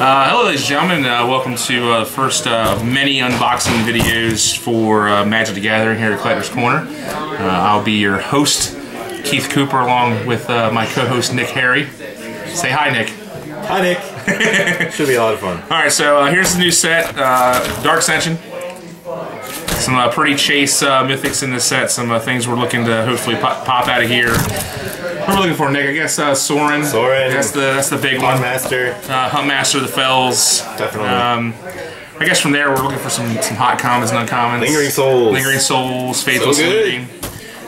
Hello ladies and gentlemen, welcome to the first of many unboxing videos for Magic the Gathering here at Collector's Corner. I'll be your host, Keith Cooper, along with my co-host Nick Harry. Say hi, Nick. Hi, Nick. Should be a lot of fun. Alright, so here's the new set, Dark Ascension. Some pretty chase mythics in this set, some things we're looking to hopefully pop out of here. What are we looking for, Nick? I guess Sorin. Sorin. That's the big one. Huntmaster. Huntmaster of the Fells. Definitely. I guess from there we're looking for some hot commons and uncommons. Lingering Souls. Lingering Souls. Faithless Looting.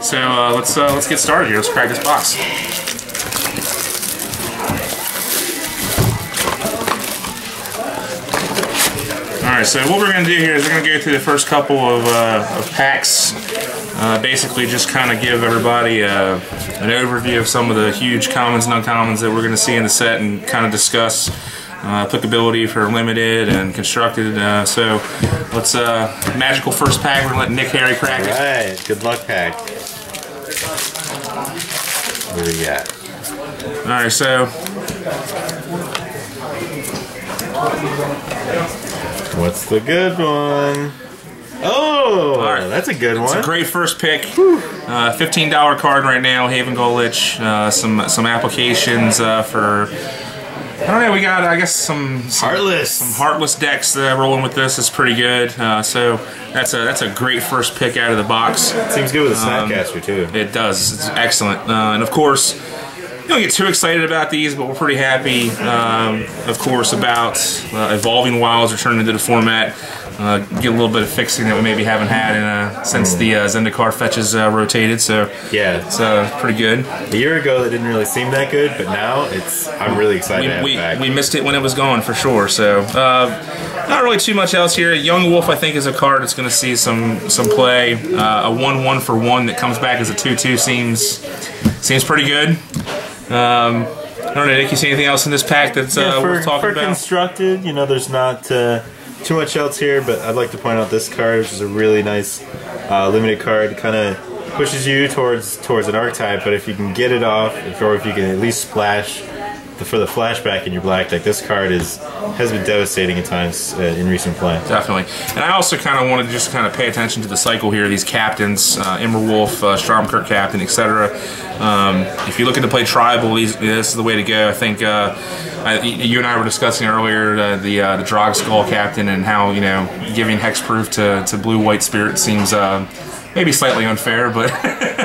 So let's get started here. Let's crack this box. Alright, so what we're going to do here is we're going to go through the first couple of packs. Basically just kind of give everybody an overview of some of the huge commons and uncommons that we're going to see in the set and kind of discuss applicability for limited and constructed. So let's, magical first pack, we're going to let Nick Harry crack it. Alright, good luck pack. What do we got? Alright, so what's the good one? Oh, right. That's a good one. It's a great first pick. $15 card right now, Haven Golich. Some applications for, I don't know, we got, I guess, some Heartless decks rolling with this. Is pretty good. So that's a great first pick out of the box. It seems good with a Snapcaster, too. It does. It's excellent. And of course, we don't get too excited about these, but we're pretty happy, of course, about Evolving Wilds returning into the format. Get a little bit of fixing that we maybe haven't had since the Zendikar fetches rotated, so yeah, it's pretty good. A year ago, it didn't really seem that good, but now I'm really excited to have it back. We missed it when it was gone for sure. So not really too much else here. Young Wolf, I think, is a card that's going to see some play. A 1/1 for 1 that comes back as a 2/2 seems pretty good. I don't know, Nick, you see anything else in this pack that's worth talking about? For constructed, you know, there's not too much else here, but I'd like to point out this card, which is a really nice limited card. Kind of pushes you towards an archetype, but if you can get it off, or if you can at least splash for the flashback in your black deck, this card has been devastating at times in recent play. Definitely. And I also kind of wanted to just kind of pay attention to the cycle here, these captains, Immerwolf, Stromkirk captain, etc. If you're looking to play tribal, this is the way to go. I think you and I were discussing earlier the Drog Skull captain and how, you know, giving hexproof to blue-white spirit seems maybe slightly unfair, but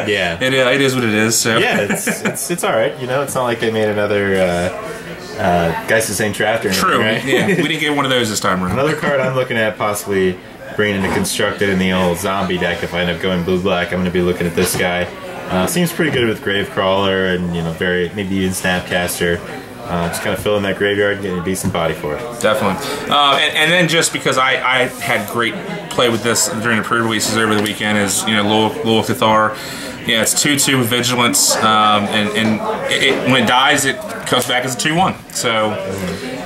yeah, it is what it is. So yeah, it's all right. You know, it's not like they made another Geist of St. Traft or anything. True. Right? Yeah, we didn't get one of those this time around. Another card I'm looking at possibly bringing into constructed in the old zombie deck. If I end up going blue-black, I'm going to be looking at this guy. Seems pretty good with Gravecrawler and, you know, maybe even Snapcaster. Just kind of filling that graveyard and getting a decent body for it. Definitely. And then just because I had great play with this during the pre-releases over the weekend is, you know, Lul Cathar. Yeah, it's 2/2 with Vigilance, and when it dies, it comes back as a 2/1. So,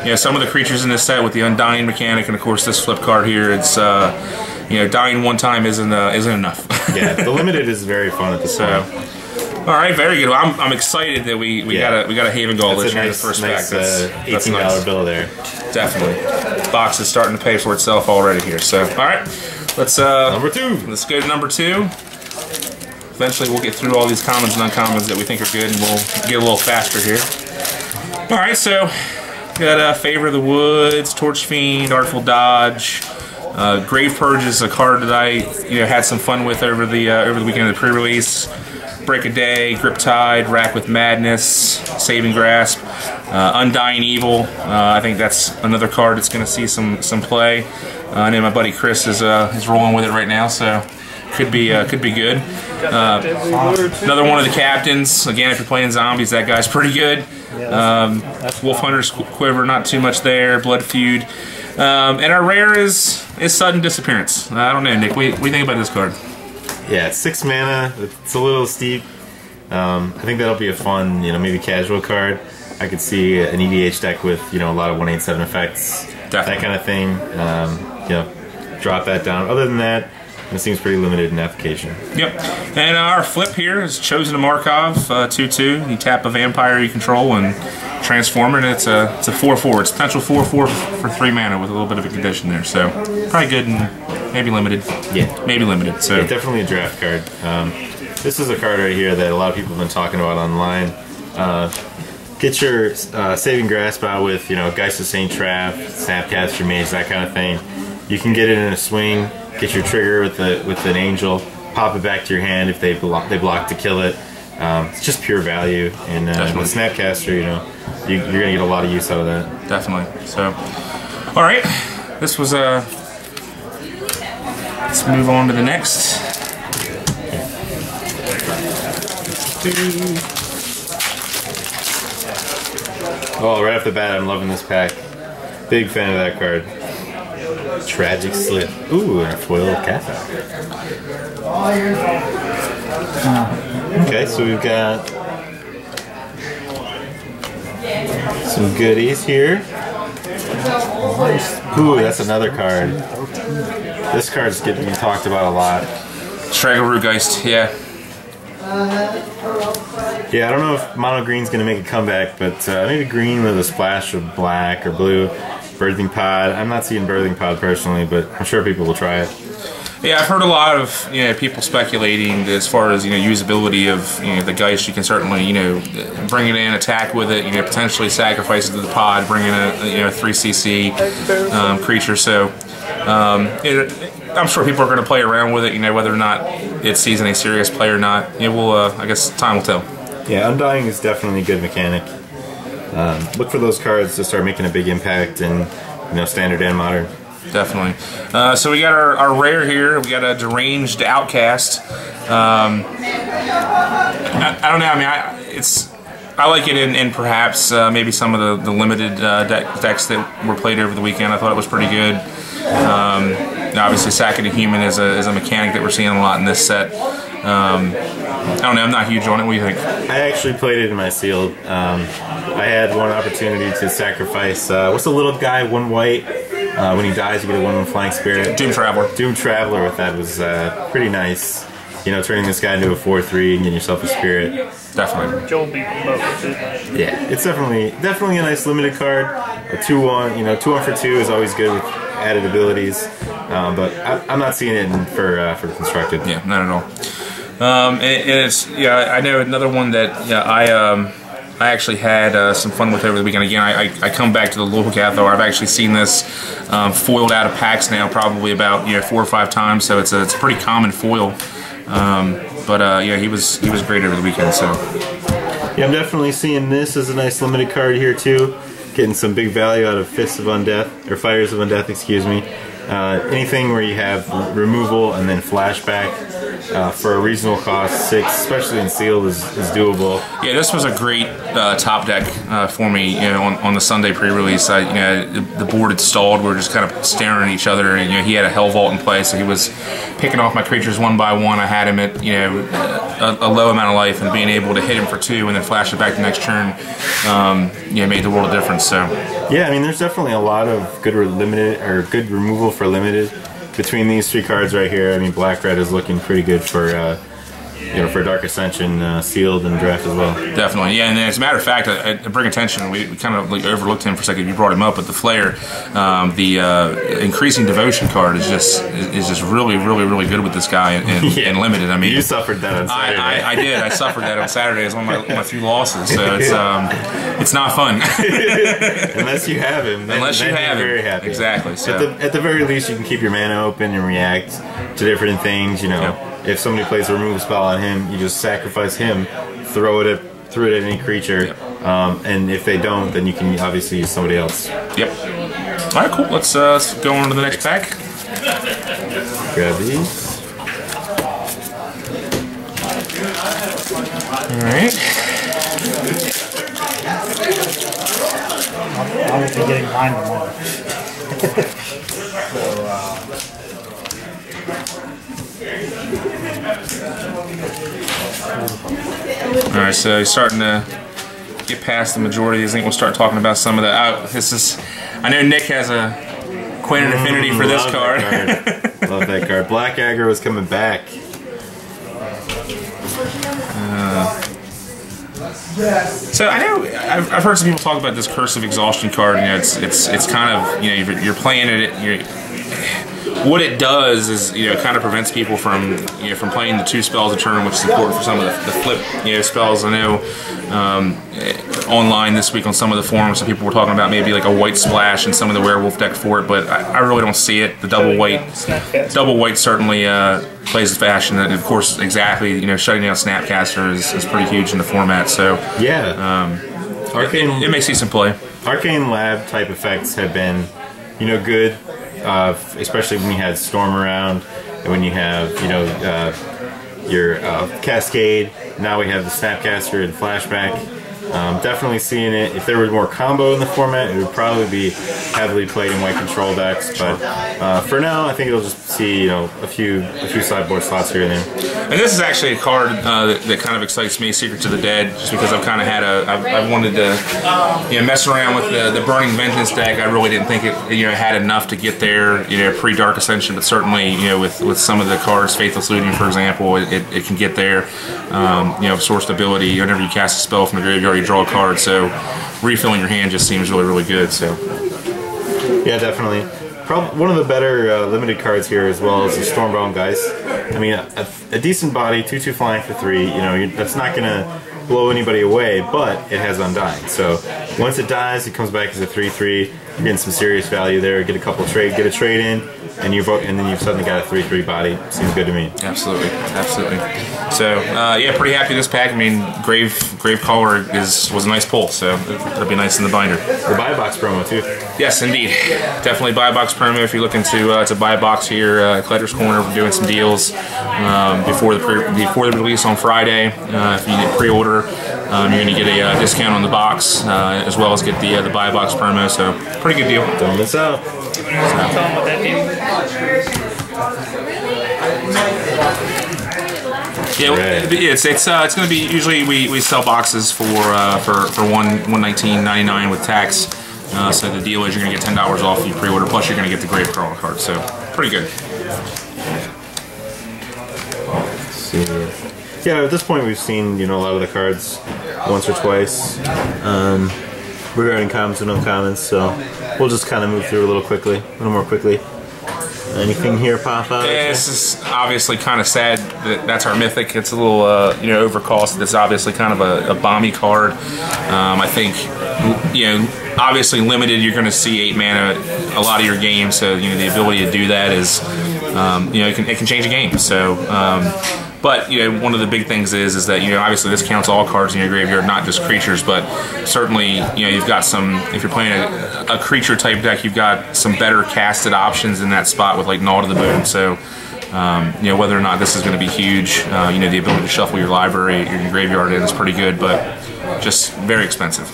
yeah, some of the creatures in this set with the Undying mechanic, and of course this flip card here, it's you know, dying one time isn't enough. Yeah, the limited is very fun at this point. All right, very good. Well, I'm excited that we got a Haven Golich here in the first pack. That's $18 nice. bill there. Definitely. The box is starting to pay for itself already here. So, all right, let's number 2. Let's go to number 2. Eventually, we'll get through all these commons and uncommons that we think are good, and we'll get a little faster here. All right, so got Favor of the Woods, Torch Fiend, Artful Dodge. Grave Purge is a card that I had some fun with over the weekend of the pre-release. Break a Day, Griptide, Rack with Madness, Saving Grasp, Undying Evil. I think that's another card that's going to see some play. I know my buddy Chris is rolling with it right now, so could be good. Another one of the captains. Again, if you're playing zombies, that guy's pretty good. Wolf Hunter's Quiver, not too much there. Blood Feud, and our rare is Sudden Disappearance. I don't know, Nick. What do you think about this card? Yeah, it's 6 mana. It's a little steep. I think that'll be a fun, maybe casual card. I could see an EDH deck with, a lot of 1/8/7 effects, Definitely. that kind of thing. Drop that down. Other than that, it seems pretty limited in application. Yep. And our flip here is Chosen to Markov, 2/2. You tap a vampire you control, and transform it. It's a 4/4. It's potential 4/4 for 3 mana with a little bit of a condition there. So probably good and maybe limited. Yeah, maybe limited. So yeah, definitely a draft card. This is a card right here that a lot of people have been talking about online. Get your Saving Grasp out with, you know, Geist of Saint Trap, Snapcaster Mage, that kind of thing. You can get it in a swing. Get your trigger with an Angel. Pop it back to your hand if they block to kill it. It's just pure value, and with Snapcaster, you know, you're gonna get a lot of use out of that. Definitely. So, all right, this was a. Let's move on to the next. Oh, right off the bat, I'm loving this pack. Big fan of that card. Tragic Slip. Ooh, and a foil Kappa. Okay, so we've got some goodies here. Ooh, that's another card. This card's getting talked about a lot. Tragelroogeist, yeah. Yeah, I don't know if mono green's gonna make a comeback, but maybe green with a splash of black or blue. Birthing Pod. I'm not seeing Birthing Pod personally, but I'm sure people will try it. Yeah, I've heard a lot of people speculating as far as usability of the Geist. You can certainly bring it in, attack with it, potentially sacrifice it to the pod, bring in a 3cc creature. So I'm sure people are going to play around with it. Whether or not it sees any serious play or not, I guess time will tell. Yeah, Undying is definitely a good mechanic. Look for those cards to start making a big impact in standard and modern. Definitely. So we got our rare here. We got a Deranged Outcast. I don't know. I mean, I like it in perhaps maybe some of the limited decks that were played over the weekend. I thought it was pretty good. Obviously, Sacking a Human is a mechanic that we're seeing a lot in this set. I don't know. I'm not huge on it. What do you think? I actually played it in my sealed. I had one opportunity to sacrifice. What's the little guy? 1 white. When he dies, you get a 1/1 flying spirit. Doom Traveler. Doom Traveler with that was pretty nice. Turning this guy into a 4/3 and getting yourself a spirit. Definitely. Yeah, it's definitely a nice limited card. A 2/1, 2/1 for 2 is always good with added abilities. But I'm not seeing it for constructed. Yeah, not at all. I know another one that I actually had some fun with over the weekend. Again, I come back to the local Cathar. I've actually seen this foiled out of packs now probably about 4 or 5 times, so it's a pretty common foil. He was great over the weekend. So yeah, I'm definitely seeing this as a nice limited card here too. Getting some big value out of Fists of Undeath, or Fires of Undeath, excuse me. Anything where you have removal and then flashback for a reasonable cost, 6, especially in sealed, is doable. Yeah, this was a great top deck for me. On the Sunday pre-release, the board had stalled. We were just kind of staring at each other, and he had a Hell Vault in play, so he was picking off my creatures one by one. I had him at a low amount of life, and being able to hit him for 2 and then flash it back the next turn, made the world of difference. So yeah, I mean, there's definitely a lot of good good removal for limited between these 3 cards right here. I mean, black red is looking pretty good for for Dark Ascension sealed and draft as well. Definitely, yeah. And as a matter of fact, I bring attention. We kind of overlooked him for a second. You brought him up, but the Flare, the increasing devotion card is just really good with this guy and limited. I mean, you suffered that on Saturday. I did. I suffered that on Saturday as one of my few losses. So it's not fun unless you have him. Then you have him, very happy. Exactly. So at the very least, you can keep your mana open and react to different things. Yep. If somebody plays a remove spell on him, you just sacrifice him, throw it at any creature, yep. And if they don't, then you can obviously use somebody else. Yep. All right, cool. Let's go on to the next pack. Grab these. All right. I will be getting mine tomorrow. Alright, so he's starting to get past the majority. I think we'll start talking about some of the. I know Nick has a quite an affinity for this card. Love that card. Black Aggro is coming back. So I know I've heard some people talk about this Cursive Exhaustion card. You know, it's kind of, you know, you're playing it. What it does is, you know, kind of prevents people from, you know, from playing the 2 spells a turn, which is important for some of the flip, you know, spells. I know online this week on some of the forums, some people were talking about maybe like a white splash and some of the werewolf deck for it, but I really don't see it. The double white certainly plays fashion, and of course, exactly, you know, shutting down Snapcaster is pretty huge in the format. So yeah, it may see some play. Arcane Lab type effects have been, you know, good. Especially when you had Storm around, and when you have, you know, your Cascade. Now we have the Snapcaster and Flashback. Definitely seeing it. If there was more combo in the format, it would probably be heavily played in white control decks. But for now, I think it'll just see, you know, a few sideboard slots here and there. And this is actually a card that kind of excites me, Secrets of the Dead, just because I've kind of had I've wanted to, you know, mess around with the Burning Vengeance deck. I really didn't think it, you know, had enough to get there, you know, pre-Dark Ascension, but certainly, you know, with some of the cards, Faithless Looting, for example, it can get there. You know, Source Ability, whenever you cast a spell from the graveyard, you draw a card, so refilling your hand just seems really, really good. So yeah, definitely. Probably one of the better limited cards here, as well as the Stormbound Geist. I mean, a decent body, 2/2 flying for 3. You know, that's not gonna blow anybody away, but it has Undying. So once it dies, it comes back as a 3/3. You're getting some serious value there. Get a trade in, and then you've suddenly got a 3/3 body. Seems good to me. Absolutely, absolutely. So yeah, pretty happy with this pack. I mean, Gravecaller was a nice pull, so it'll be nice in the binder. The buy box promo too. Yes, indeed. Definitely buy box promo if you're looking to buy a box here. Collector's Corner, we're doing some deals before the release on Friday. If you pre-order, you're going to get a discount on the box, as well as get the buy box promo. So pretty good deal. Don't miss out. Tell them what that means. Yeah, it's going to be, usually we sell boxes for $119.99 with tax. So the deal is you're going to get $10 off if you pre-order, plus you're going to get the Gravecaller card. So pretty good. Let's see. Yeah, at this point we've seen, you know, a lot of the cards once or twice regarding commons and uncommons, so we'll just kind of move through a little more quickly. Anything here pop out? Yeah, this is obviously kind of sad that that's our mythic. It's a little, you know, overcost. It's obviously kind of a bomby card. I think, you know, obviously limited. You're going to see 8 mana a lot of your games, so you know the ability to do that is, you know, it can change a game. So. But you know, one of the big things is that, you know, obviously this counts all cards in your graveyard, not just creatures. But certainly, you know, you've got some. If you're playing a creature type deck, you've got some better casted options in that spot with like Gnaw to the Bone. So, you know, whether or not this is going to be huge, you know, the ability to shuffle your library, your graveyard in is pretty good, but just very expensive.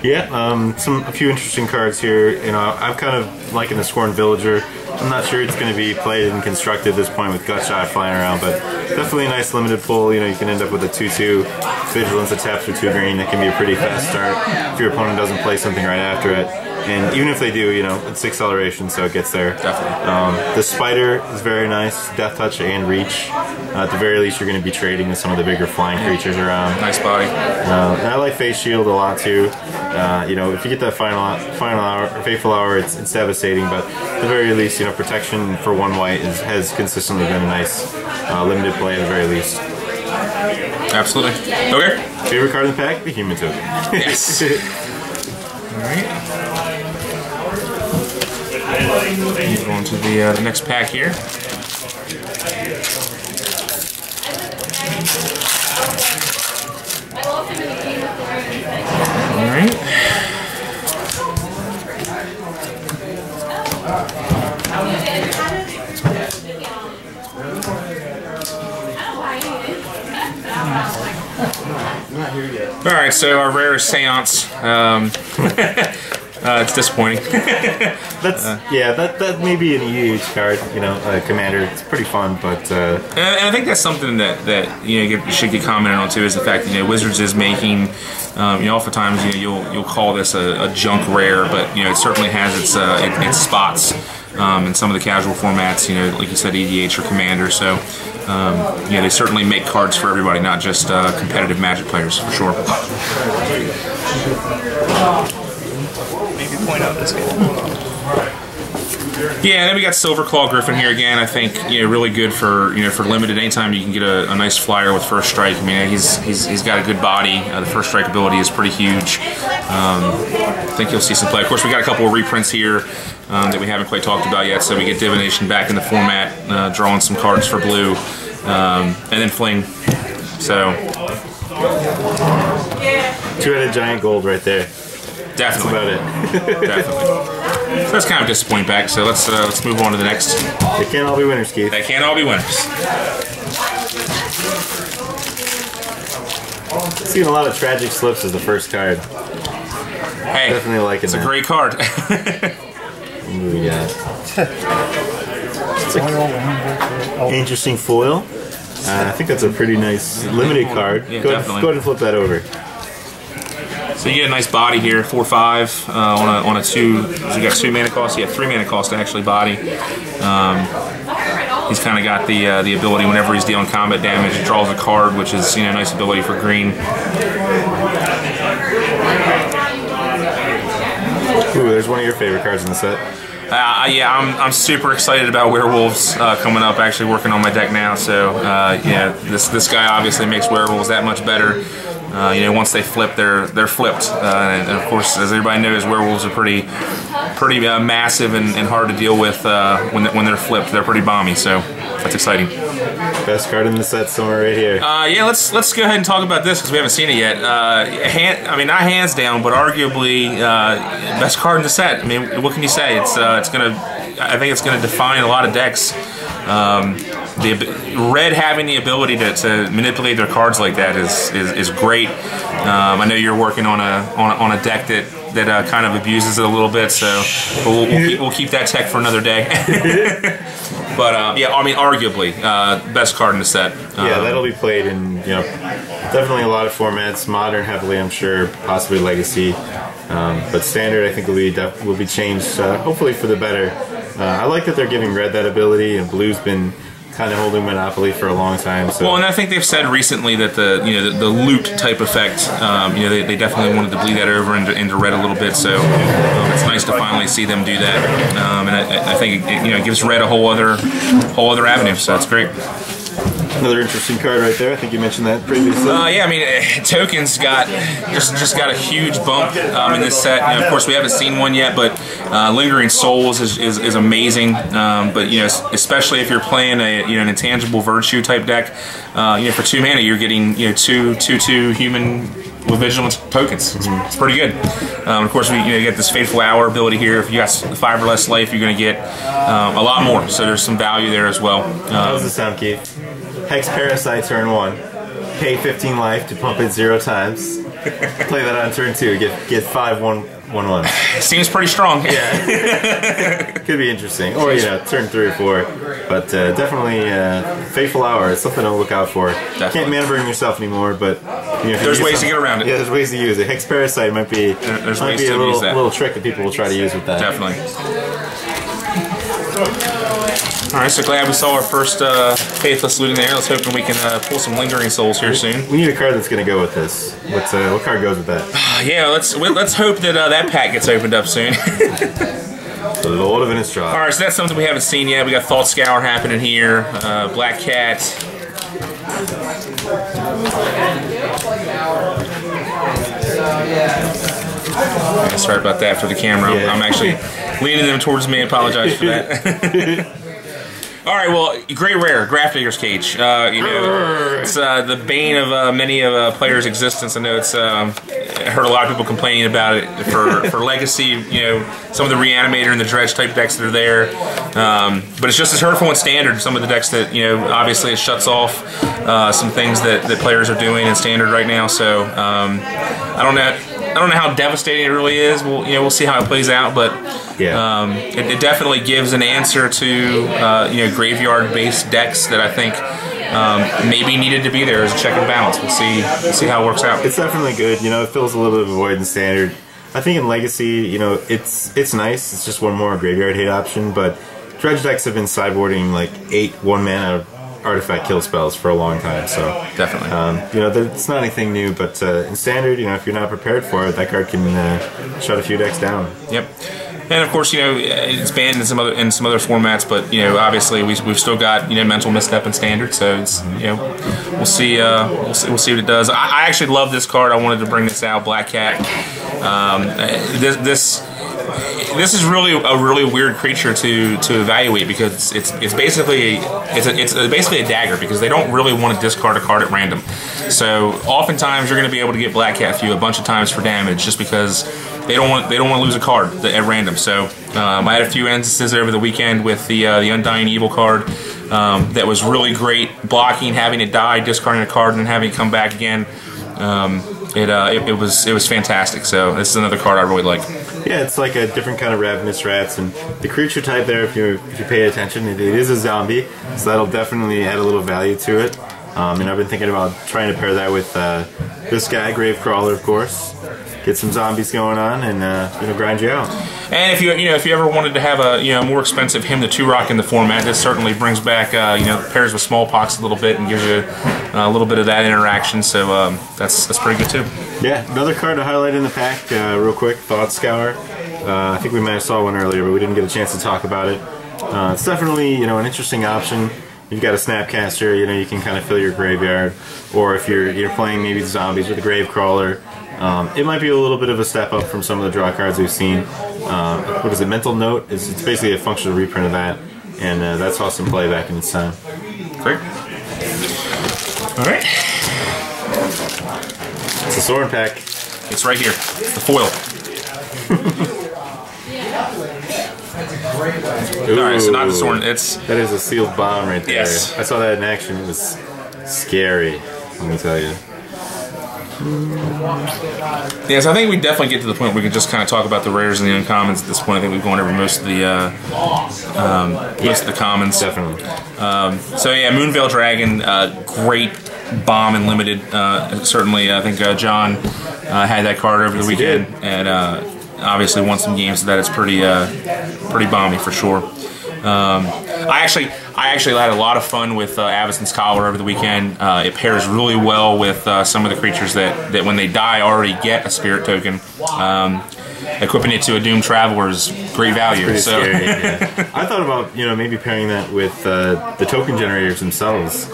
Yeah, a few interesting cards here. You know, I'm kind of liking the Scorned Villager. I'm not sure it's going to be played and constructed at this point with Gutshot flying around, but definitely a nice limited pull. You know, you can end up with a 2/2 Vigilance that taps for 2 green. That can be a pretty fast start if your opponent doesn't play something right after it. And even if they do, you know, it's acceleration, so it gets there. Definitely. The Spider is very nice, Death Touch and Reach. At the very least, you're going to be trading with some of the bigger flying creatures around. Nice body. And I like Face Shield a lot too. You know, if you get that final hour, or Fateful Hour, it's devastating. But at the very least, you know, protection for 1 white has consistently been a nice limited play at the very least. Absolutely. Okay. Favorite card in the pack? The Human Token. Yes. All right. Move on to the next pack here. All right. All right, so our rarest seance. It's disappointing. That may be a huge card, you know, Commander. It's pretty fun, but and I think that's something that you know, should get commented on too, is the fact that, you know, Wizards is making, you know, oftentimes, you know, you'll call this a junk rare, but you know, it certainly has its spots in some of the casual formats, you know, like you said, EDH or Commander. So you know, they certainly make cards for everybody, not just competitive Magic players, for sure. Maybe point out this guy. Yeah, and then we got Silver Claw Griffin here again. I think, you know, really good for, you know, for limited. Anytime you can get a nice flyer with first strike. I mean, he's got a good body. The first strike ability is pretty huge. I think you'll see some play. Of course, we got a couple of reprints here that we haven't quite talked about yet. So we get Divination back in the format, drawing some cards for blue, and then Fling. So two-headed giant gold right there. Definitely. That's about it. Definitely. So that's kind of disappointing back. So let's move on to the next. They can't all be winners, Keith. They can't all be winners. Seeing a lot of tragic slips as the first card. Hey, definitely liking it's that. a great card. Interesting foil. I think that's a pretty nice limited card. Yeah, go definitely. ahead and flip that over. So you get a nice body here, 4/5 on a 2. So you got 2 mana cost. You have 3 mana cost to actually body. He's kind of got the ability whenever he's dealing combat damage, he draws a card, which is, you know, a nice ability for green. Ooh, there's one of your favorite cards in the set. Yeah, I'm super excited about Werewolves coming up. Actually working on my deck now, so yeah, this guy obviously makes Werewolves that much better. You know, once they flip, they're flipped, and of course, as everybody knows, Werewolves are pretty massive and hard to deal with when they're flipped. They're pretty bomby, so that's exciting. Best card in the set somewhere right here. Yeah, let's go ahead and talk about this because we haven't seen it yet. I mean, not hands down, but arguably best card in the set. I mean, what can you say? I think it's gonna define a lot of decks. The red having the ability to manipulate their cards like that is great. I know you're working on a deck that kind of abuses it a little bit, so we'll keep that tech for another day. But yeah, I mean, arguably best card in the set. Yeah, that'll be played in, you know, definitely a lot of formats. Modern, heavily, I'm sure, possibly Legacy, but Standard, I think will be changed, hopefully for the better. I like that they're giving red that ability, and blue's been kind of holding monopoly for a long time. So. Well, and I think they've said recently that the loot type effect, you know, they definitely wanted to bleed that over into red a little bit. So it's nice to finally see them do that, and I think it gives red a whole other avenue. So that's great. Another interesting card right there. I think you mentioned that previously. Yeah, I mean, Tokens just got a huge bump in this set. You know, of course, we haven't seen one yet, but Lingering Souls is amazing. But you know, especially if you're playing an Intangible Virtue type deck, you know, for 2 mana, you're getting 2/2 human with Vigilance tokens. It's pretty good. Of course, we get this Fateful Hour ability here. If you got 5 or less life, you're going to get a lot more. So there's some value there as well. How does this sound, Keith? Hex Parasite turn 1. Pay 15 life to pump it 0 times. Play that on turn 2. Get 5/1/1/1. Seems pretty strong. Yeah. Could be interesting. Or, turn 3 or 4. But definitely Fateful Hour is something to look out for. Definitely. Can't mana burn yourself anymore, but there's ways to get around it. Yeah, there's ways to use it. Hex Parasite might be a little trick that people will try to use with that. Definitely. Alright, so glad we saw our first Faithless looting there. Let's hope we can pull some Lingering Souls here soon. We need a card that's going to go with this. What card goes with that? Yeah, let's hope that that pack gets opened up soon. The Lord of Innistrad. Alright, so that's something we haven't seen yet. We got Thought Scour happening here. Black Cat. Yeah, sorry about that for the camera. Yeah. I'm actually leaning them towards me. I apologize for that. All right, well, great rare, Grafdigger's Cage. It's the bane of many players' existence. I know it's I heard a lot of people complaining about it for Legacy. Some of the Reanimator and the Dredge type decks that are there, but it's just as hurtful in Standard. Some of the decks that obviously it shuts off some things that players are doing in Standard right now. So I don't know how devastating it really is. We'll see how it plays out, but yeah, it definitely gives an answer to graveyard-based decks that I think maybe needed to be there as a check and balance. We'll see how it works out. It's definitely good. It fills a little bit of a void in Standard. I think in Legacy, it's nice. It's just one more graveyard hate option, but Dredge decks have been sideboarding like 8 1-mana artifact kill spells for a long time. So definitely, you know, it's not anything new, but in standard, you know, if you're not prepared for it, that card can shut a few decks down. Yep. And of course, you know, it's banned in some other formats, but you know, obviously we've still got, you know, mental misstep in standard, so it's, you know, we'll see what it does. I actually love this card. I wanted to bring this out, Black Cat. This is really a really weird creature to evaluate, because it's basically a dagger, because they don't really want to discard a card at random. So oftentimes you're going to be able to get Black Cat Few a bunch of times for damage, just because they don't want to lose a card at random. So I had a few instances over the weekend with the Undying Evil card that was really great blocking, having it die, discarding a card, and then having it come back again. It was fantastic. So this is another card I really like. Yeah, it's like a different kind of Ravenous Rats, and the creature type there, if you pay attention, it is a zombie, so that'll definitely add a little value to it. And I've been thinking about trying to pair that with this guy, Gravecrawler, of course. Get some zombies going on, and you know, grind you out. And if you ever wanted to have a more expensive Hymn to Turok in the format, this certainly brings back pairs with Smallpox a little bit and gives you a little bit of that interaction. So that's pretty good too. Yeah, another card to highlight in the pack, real quick, Thought Scour. I think we might have saw one earlier, but we didn't get a chance to talk about it. It's definitely, you know, an interesting option. You've got a Snapcaster, you know, you can kind of fill your graveyard, or if you're playing maybe zombies with a Gravecrawler. It might be a little bit of a step up from some of the draw cards we've seen. What is it? Mental Note? It's basically a functional reprint of that, and that saw some play back in its time. Great. All right. It's a Sorin pack. It's right here. The foil. Alright, so not the Sorin. That is a sealed bomb right there. Yes. I saw that in action. It was scary, let me tell you. Yes, I think we definitely get to the point where we can just kind of talk about the rares and the uncommons at this point. I think we've gone over most of the commons. Definitely. So yeah, Moonveil Dragon, great bomb and limited. Certainly, I think John had that card over the weekend, and obviously won some games. So that is pretty bomby for sure. I actually had a lot of fun with Avacyn's Collar over the weekend. It pairs really well with some of the creatures that when they die already get a spirit token. Equipping it to a Doomed Traveler is great value. Pretty scary, yeah. I thought about maybe pairing that with the token generators themselves,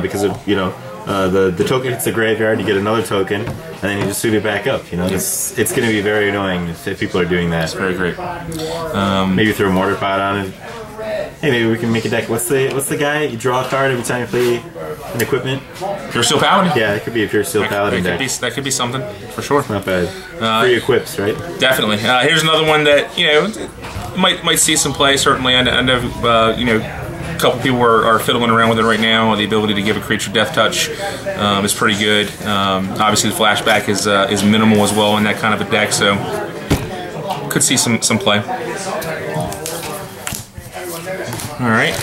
because of the token hits the graveyard, you get another token, and then you just suit it back up. You know, it's going to be very annoying if people are doing that. It's very great. Maybe throw a Mortar Pot on it. Hey, maybe we can make a deck. What's the guy? You draw a card every time you play an equipment. Pure Steel Paladin. Yeah, it could be a Pure Steel Paladin deck. That could be something for sure. Not bad. Free equips, right? Definitely. Here's another one that might see some play. Certainly, I know a couple people are fiddling around with it right now. The ability to give a creature Death Touch is pretty good. Obviously, the flashback is minimal as well in that kind of a deck, so could see some play. All right,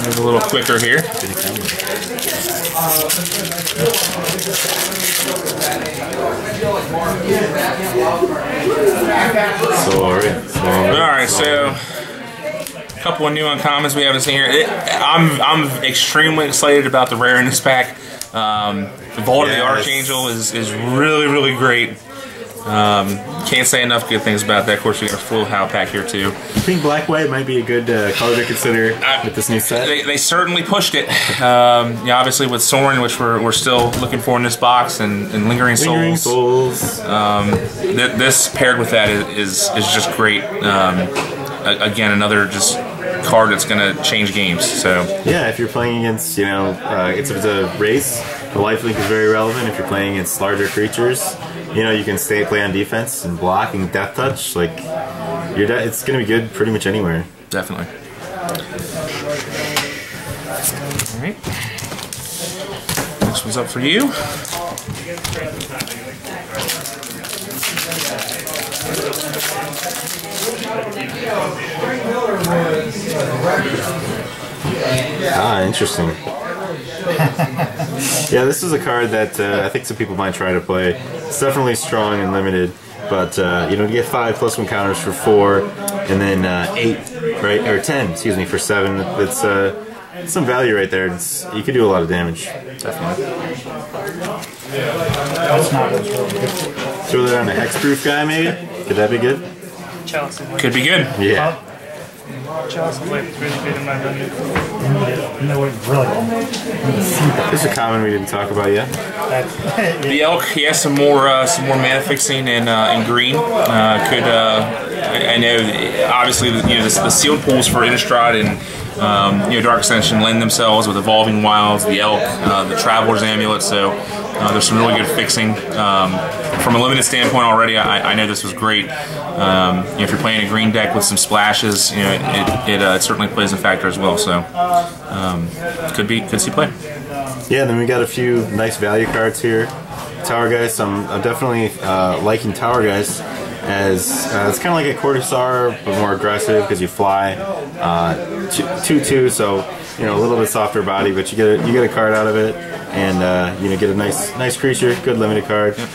move a little quicker here. All right, so a couple of new uncommons we haven't seen here. I'm extremely excited about the rare in this pack. The Vault of the Archangel is really great. Can't say enough good things about that. Of course, we got a full Howl pack here too. I think Black-White might be a good color to consider with this new set. They certainly pushed it. Obviously with Sorin, which we're still looking for in this box, and Lingering Souls. This paired with that is just great. Again, another just card that's going to change games. So yeah, if you're playing against if it's a race, the lifelink is very relevant. If you're playing against larger creatures, you can play on defense and block and Death Touch. Like it's going to be good pretty much anywhere. Definitely. All right. Next one's up for you. Interesting. Yeah, this is a card that I think some people might try to play. It's definitely strong and limited, but to get 5+1 counters for 4, and then 8, right, or 10, excuse me, for 7. It's some value right there. You could do a lot of damage. Definitely. That's not really good. Throw that on a hexproof guy, maybe? Could that be good? Chalice is like, Could be good. Yeah. Chalice is like really good in my opinion. No, it really. This is a common we didn't talk about yet. The elk, he has some more mana fixing in green. I know, obviously, the sealed pools for Innistrad and Dark Ascension lend themselves with Evolving Wilds, the elk, the Traveler's Amulet. So there's some really good fixing. From a limited standpoint already, I know this was great. If you're playing a green deck with some splashes, it certainly plays a factor as well. So could see play. Yeah, then we got a few nice value cards here. Tower Geist, I'm definitely liking Tower Geist as it's kind of like a Cortosar, but more aggressive because you fly 2/2, so a little bit softer body, but you get a card out of it, and get a nice creature, good limited card. Yep.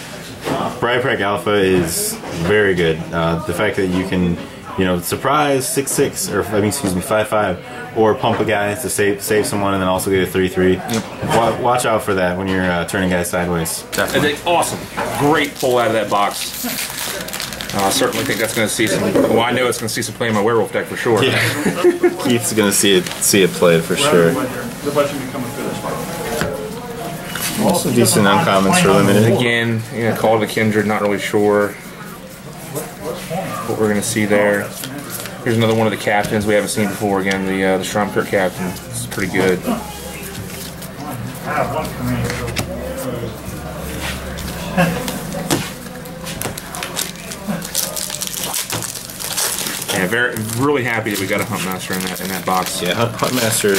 Briarcrack Alpha is very good. The fact that you can surprise 6/6 or 5/5, or pump a guy to save someone and then also get a 3/3. Yep. Watch out for that when you're turning guys sideways. Definitely. Awesome. Great pull out of that box. I certainly think that's going to see some. Well, I know it's going to see some play in my werewolf deck for sure. Yeah. Keith's going to see it played for sure. Also decent uncommons for limited. Again, Call to the Kindred. Not really sure what we're going to see there. Here's another one of the captains we haven't seen before. Again, the Stromkirk captain. This is pretty good. Yeah, really happy that we got a Huntmaster in that box. Yeah, Huntmaster,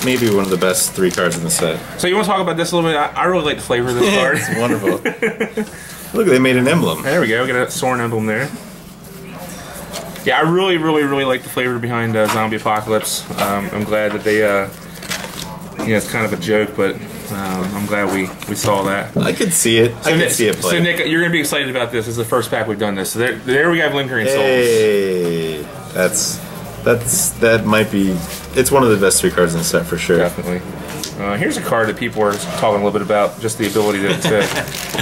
maybe one of the best 3 cards in the set. So you want to talk about this a little bit? I really like the flavor of this card. It's wonderful. Look, they made an emblem. There we go. We got a Sorin emblem there. Yeah, I really like the flavor behind Zombie Apocalypse. I'm glad that they, it's kind of a joke, but I'm glad we saw that. I could see it. I could see it play. So Nick, you're gonna be excited about this. This is the first pack we've done this. So there we have Lingering Souls. Hey, that might be. It's one of the best 3 cards in the set for sure. Definitely. Here's a card that people are talking a little bit about, just the ability to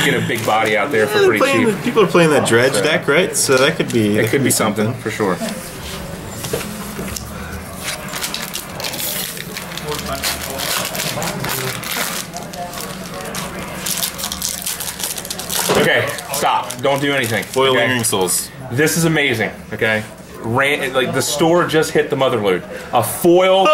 get a big body out there for pretty cheap. People are playing that dredge deck, right? So that could be. It could be something for sure. Okay, stop. Don't do anything. Foil okay? Lingering Souls. This is amazing, okay? Like the store just hit the motherload. A foil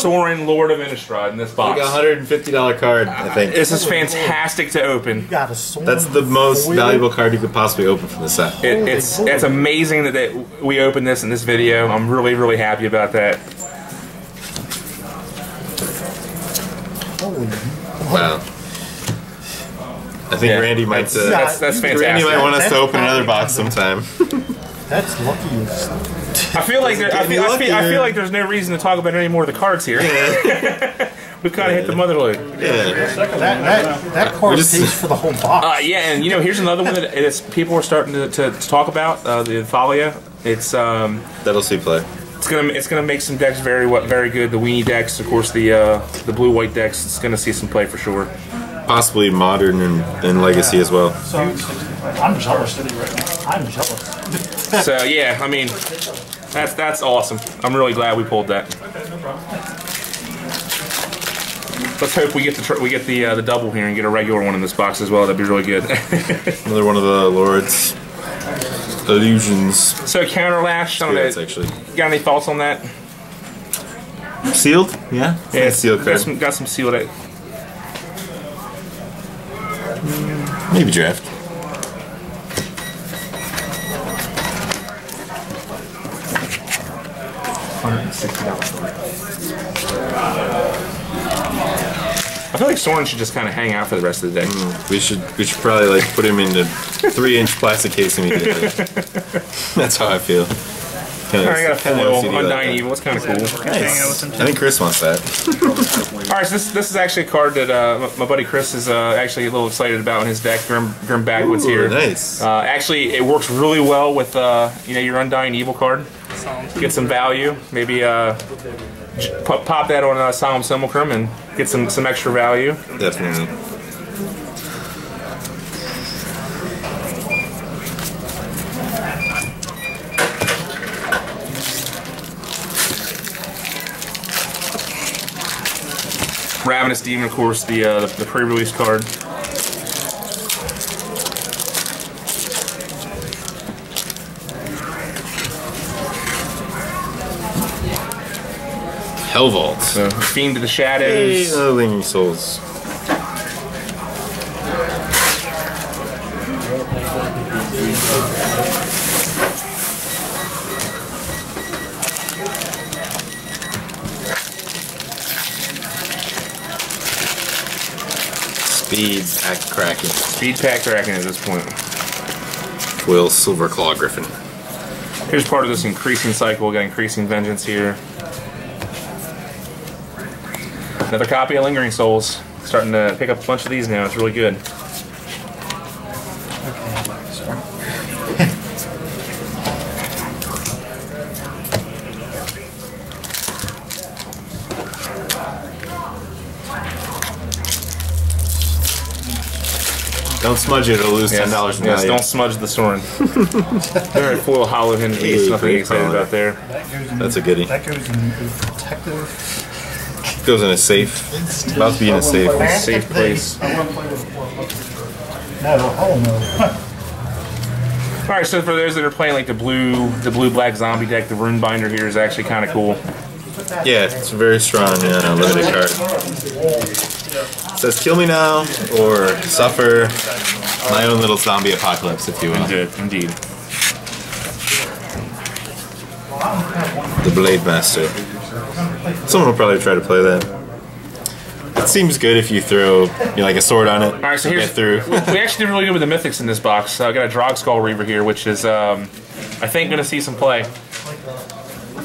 Sorin Lord of Innistrad in this box. Like a $150 card, I think. This is fantastic to open. That's the most valuable card you could possibly open from the set. It's amazing that we opened this in this video. I'm really happy about that. Wow. I think Randy might. That's fantastic. Randy might want us to open another box sometime. That's lucky. I feel like there's no reason to talk about any more of the cards here. Yeah. We've kind of hit the motherload. Yeah. That card pays for the whole box. Yeah, and here's another one that people are starting to talk about. The Thalia. It's that'll see play. It's gonna make some decks very good. The weenie decks, of course, the blue-white decks. It's gonna see some play for sure. Possibly modern and legacy as well. So, I'm jealous. I'm jealous. So yeah, I mean, that's awesome. I'm really glad we pulled that. Let's hope we get the double here and get a regular one in this box as well. That'd be really good. Another one of the Lord's illusions. So Counterlash. I don't know. Actually. Got any thoughts on that? Sealed? Yeah. Yeah, sealed card. Got some sealed. Maybe draft. I feel like Sorin should just kind of hang out for the rest of the day. We should probably like put him in the 3-inch plastic case immediately. That's how I feel. Alright, I got a foil Undying Evil. It's kind of cool. Nice. I think Chris wants that. Alright, so this is actually a card that my buddy Chris is actually a little excited about in his deck. Grim Backwoods here. Nice. Actually, it works really well with your Undying Evil card. Get some value. Maybe pop that on Solemn Simulacrum and get some extra value. Definitely. Ravenous Demon, of course, the pre-release card. Hell Vault. So, Fiend of the Shadows. Hey, Lingering Souls. Speed Pack Kraken. Speed Pack Kraken at this point. Will Silver Claw Griffin. Here's part of this increasing cycle. We got Increasing Vengeance here. Another copy of Lingering Souls. Starting to pick up a bunch of these now. It's really good. Don't smudge it, it'll lose $10 in value. Yes, don't smudge the Sorin. Alright, foil hollow hinge piece, nothing to get excited about there. That's a goodie. That goes in a protective. Goes in a safe. About to be in a safe. Safe place. No, hell no. Alright, so for those that are playing like the blue-black zombie deck, the Rune Binder here is actually kind of cool. Yeah, it's a very strong limited card. It says kill me now, or suffer my own little zombie apocalypse, if you will. Indeed. The Blade Master. Someone will probably try to play that. It seems good if you throw like a sword on it. Alright, so here's through. We actually did really good with the Mythics in this box. I got a Drog Skull Reaver here, which is I think going to see some play.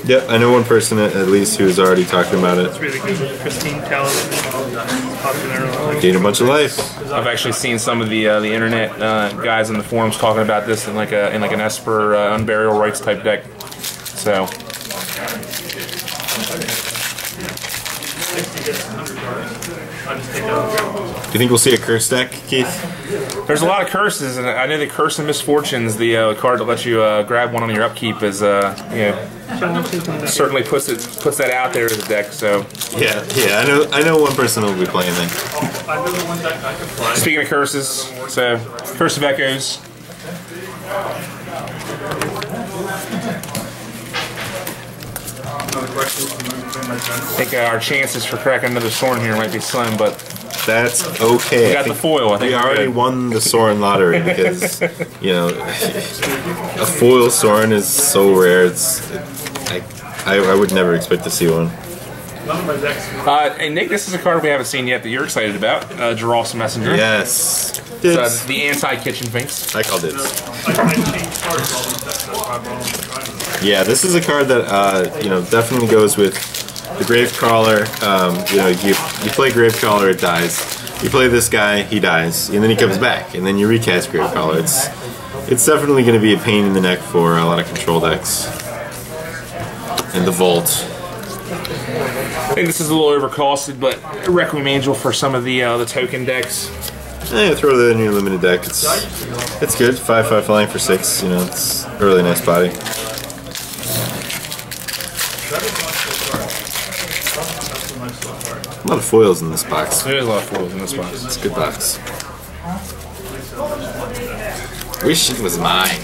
Yep, I know one person at least who's already talking about it. It's really good. Pristine Talisman. Popular. Gain a bunch of life. I've actually seen some of the internet guys in the forums talking about this in like an Esper Unburial Rites type deck. So. Do you think we'll see a curse deck, Keith? There's a lot of curses, and I know the Curse and Misfortunes, the card that lets you grab one on your upkeep, is certainly puts that out there as a deck. So yeah, I know one person will be playing that. Speaking of curses, so Curse of Echoes. I think our chances for cracking another Sorin here might be slim, but that's okay. We got the foil. I think we already won the Sorin lottery because a foil Sorin is so rare. I would never expect to see one. Hey Nick, this is a card we haven't seen yet that you're excited about. Giral's Messenger. Yes. It's the anti-Kitchen Finks. I called it. Yeah, this is a card that definitely goes with the Gravecrawler. You play Gravecrawler, it dies. You play this guy, he dies, and then he comes back, and then you recast Gravecrawler. It's definitely going to be a pain in the neck for a lot of control decks. And the Vault. I think this is a little overcosted, but Requiem Angel for some of the token decks. Yeah, throw that in your limited deck. It's good. 5/5 flying for 6. It's a really nice body. A lot of foils in this box. There is a lot of foils in this box. It's a good box. Wish it was mine.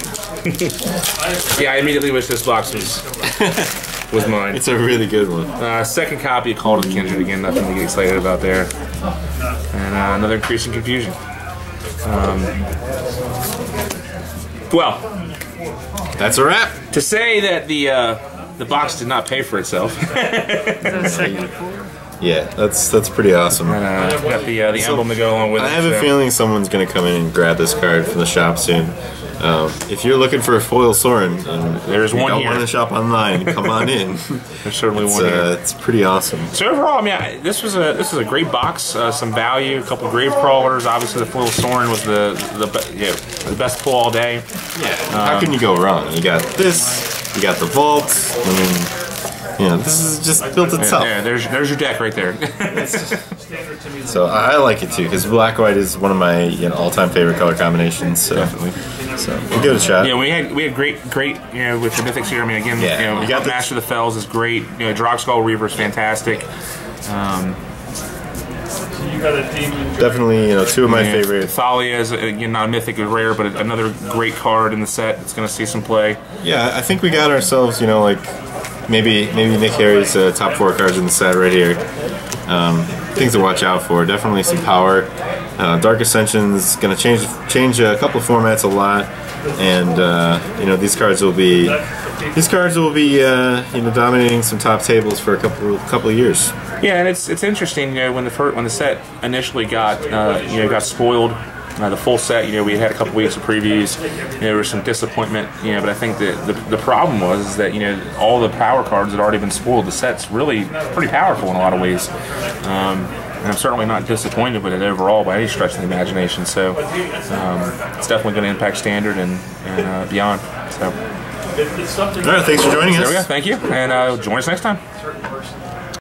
Yeah, I immediately wish this box was mine. It's a really good one. Second copy of Call to Kindred, again, nothing to get excited about there. And another Increasing Confusion. Well, that's a wrap. To say that the box did not pay for itself. Yeah, that's pretty awesome. And got the emblem to go along with it. I have a feeling someone's going to come in and grab this card from the shop soon. If you're looking for a foil Sorin, and there's one here. Want to shop online, come on in. There's certainly one here. It's pretty awesome. So overall, I mean, this was a great box. Some value, a couple grave crawlers. Obviously, the foil Sorin was the best pull all day. Yeah. How can you go wrong? You got this. You got the Vault. I mean, You know, this is just built itself. Yeah, there's your deck right there. So I like it too because black white is one of my all-time favorite color combinations. So. Definitely. So we'll give it a shot. Yeah, we had great with the mythics here. I mean, again, Yeah, you got Master of the Fells is great. Drogskull Reaver is fantastic. Definitely, two of my favorite. Thalia is not a mythic, or rare, but another great card in the set. It's going to see some play. Yeah, I think we got ourselves, like maybe Nick Harry's top 4 cards in the set right here. Things to watch out for. Definitely some power. Dark Ascension's going to change a couple of formats a lot, and these cards will be dominating some top tables for a couple of years. Yeah, and it's interesting. When the set initially got spoiled. The full set, we had a couple weeks of previews. There was some disappointment, but I think that the problem was that all the power cards had already been spoiled. The set's really pretty powerful in a lot of ways, and I'm certainly not disappointed with it overall by any stretch of the imagination. So it's definitely going to impact standard and beyond. So, all right, thanks for joining us. There we go. Thank you, and join us next time.